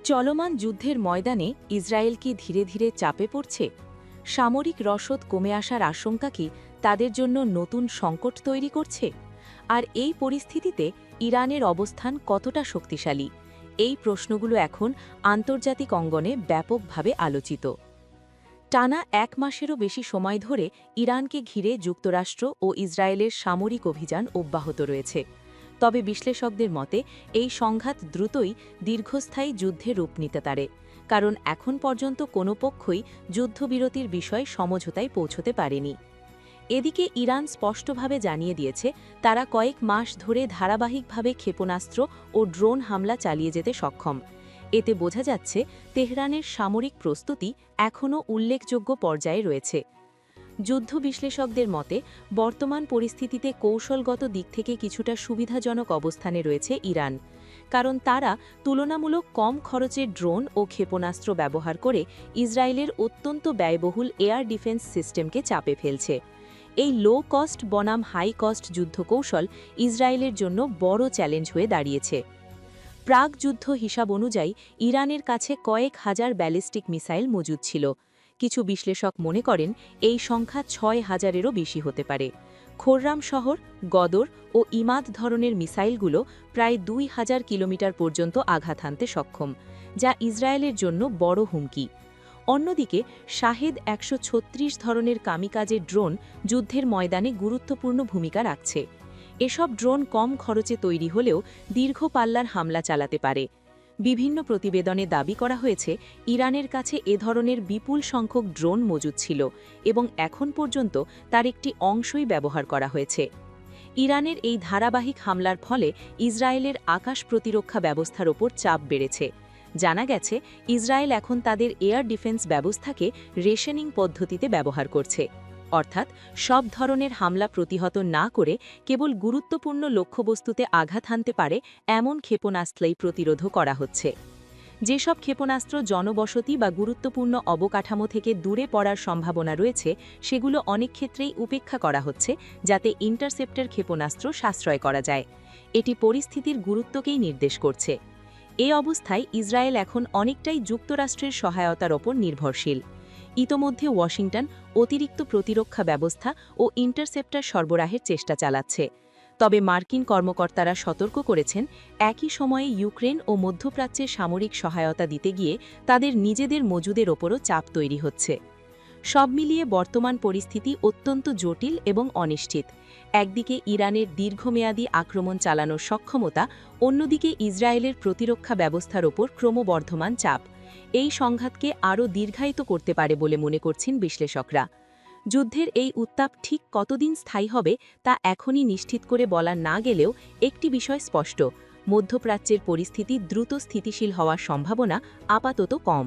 চলমান যুদ্ধের ময়দানে ইসরায়েল কি ধীরে ধীরে চাপে পড়ছে? সামরিক রসদ কমে আসার আশঙ্কা কি তাদের জন্য নতুন সংকট তৈরি করছে? আর এই পরিস্থিতিতে ইরানের অবস্থান কতটা শক্তিশালী? এই প্রশ্নগুলো এখন আন্তর্জাতিক অঙ্গনে ব্যাপকভাবে আলোচিত। টানা ১ মাসেরও বেশি সময় ধরে ইরানকে ঘিরে যুক্তরাষ্ট্র ও ইসরায়েলের সামরিক অভিযান অব্যাহত রয়েছে। তবে বিশ্লেষকদের মতে এই সংঘাত দ্রুতই দীর্ঘস্থায়ী যুদ্ধে রূপ নিতে পারে, কারণ এখন পর্যন্ত কোনো পক্ষই যুদ্ধবিরতির বিষয়ে সমঝোতায় পৌঁছতে পারেনি। এদিকে ইরান স্পষ্টভাবে জানিয়ে দিয়েছে তারা কয়েক মাস ধরে ধারাবাহিকভাবে ক্ষেপণাস্ত্র ও ড্রোন হামলা চালিয়ে যেতে সক্ষম। এতে বোঝা যাচ্ছে তেহরানের সামরিক প্রস্তুতি এখনও উল্লেখযোগ্য পর্যায়ে রয়েছে। যুদ্ধ বিশ্লেষকদের মতে বর্তমান পরিস্থিতিতে কৌশলগত দিক থেকে কিছুটা সুবিধাজনক অবস্থানে রয়েছে ইরান, কারণ তারা তুলনামূলক কম খরচের ড্রোন ও ক্ষেপণাস্ত্র ব্যবহার করে ইসরায়েলের অত্যন্ত ব্যয়বহুল এয়ার ডিফেন্স সিস্টেমকে চাপে ফেলছে। এই লো কস্ট বনাম হাই কস্ট যুদ্ধকৌশল ইসরায়েলের জন্য বড় চ্যালেঞ্জ হয়ে দাঁড়িয়েছে। প্রাক যুদ্ধ হিসাব অনুযায়ী ইরানের কাছে কয়েক হাজার ব্যালিস্টিক মিসাইল মজুদ ছিল। কিছু বিশ্লেষক মনে করেন এই সংখ্যা ৬,০০০-এরও বেশি হতে পারে। খোররাম শহর, গদর ও ইমাদ ধরনের মিসাইলগুলো প্রায় ২,০০০ কিলোমিটার পর্যন্ত আঘাত হানতে সক্ষম, যা ইসরায়েলের জন্য বড় হুমকি। অন্যদিকে শাহেদ ১৩৬ ধরনের কামিকাজে ড্রোন যুদ্ধের ময়দানে গুরুত্বপূর্ণ ভূমিকা রাখছে। এসব ড্রোন কম খরচে তৈরি হলেও দীর্ঘ পাল্লার হামলা চালাতে পারে। বিভিন্ন প্রতিবেদনে দাবি করা হয়েছে ইরানের কাছে এ ধরনের বিপুল সংখ্যক ড্রোন মজুদ ছিল এবং এখন পর্যন্ত তার একটি অংশই ব্যবহার করা হয়েছে। ইরানের এই ধারাবাহিক হামলার ফলে ইসরায়েলের আকাশ প্রতিরক্ষা ব্যবস্থার ওপর চাপ বেড়েছে। জানা গেছে ইসরায়েল এখন তাদের এয়ার ডিফেন্স ব্যবস্থাকে রেশনিং পদ্ধতিতে ব্যবহার করছে, অর্থাৎ সব ধরনের হামলা প্রতিহত না করে কেবল গুরুত্বপূর্ণ লক্ষ্যবস্তুতে আঘাত হানতে পারে এমন ক্ষেপণাস্ত্রই প্রতিরোধ করা হচ্ছে। যেসব ক্ষেপণাস্ত্র জনবসতি বা গুরুত্বপূর্ণ অবকাঠামো থেকে দূরে পড়ার সম্ভাবনা রয়েছে সেগুলো অনেক ক্ষেত্রেই উপেক্ষা করা হচ্ছে, যাতে ইন্টারসেপ্টর ক্ষেপণাস্ত্র সাশ্রয় করা যায়। এটি পরিস্থিতির গুরুত্বকেই নির্দেশ করছে। এই অবস্থায় ইসরায়েল এখন অনেকটাই যুক্তরাষ্ট্রের সহায়তার ওপর নির্ভরশীল। ইতোমধ্যে ওয়াশিংটন অতিরিক্ত প্রতিরক্ষা ব্যবস্থা ও ইন্টারসেপ্টর সরবরাহের চেষ্টা চালাচ্ছে। তবে মার্কিন কর্মকর্তারা সতর্ক করেছেন একই সময়ে ইউক্রেন ও মধ্যপ্রাচ্যে সামরিক সহায়তা দিতে গিয়ে তাদের নিজেদের মজুদের ওপরও চাপ তৈরি হচ্ছে। সব মিলিয়ে বর্তমান পরিস্থিতি অত্যন্ত জটিল এবং অনিশ্চিত। একদিকে ইরানের দীর্ঘমেয়াদী আক্রমণ চালানোর সক্ষমতা, অন্যদিকে ইসরায়েলের প্রতিরক্ষা ব্যবস্থার ওপর ক্রমবর্ধমান চাপ। এই সংঘাতকে আরও দীর্ঘায়িত করতে পারে বলে মনে করছেন বিশ্লেষকরা। যুদ্ধের এই উত্তাপ ঠিক কতদিন স্থায়ী হবে তা এখনই নিশ্চিত করে বলা না গেলেও একটি বিষয় স্পষ্ট, মধ্যপ্রাচ্যের পরিস্থিতি দ্রুত স্থিতিশীল হওয়ার সম্ভাবনা আপাতত কম।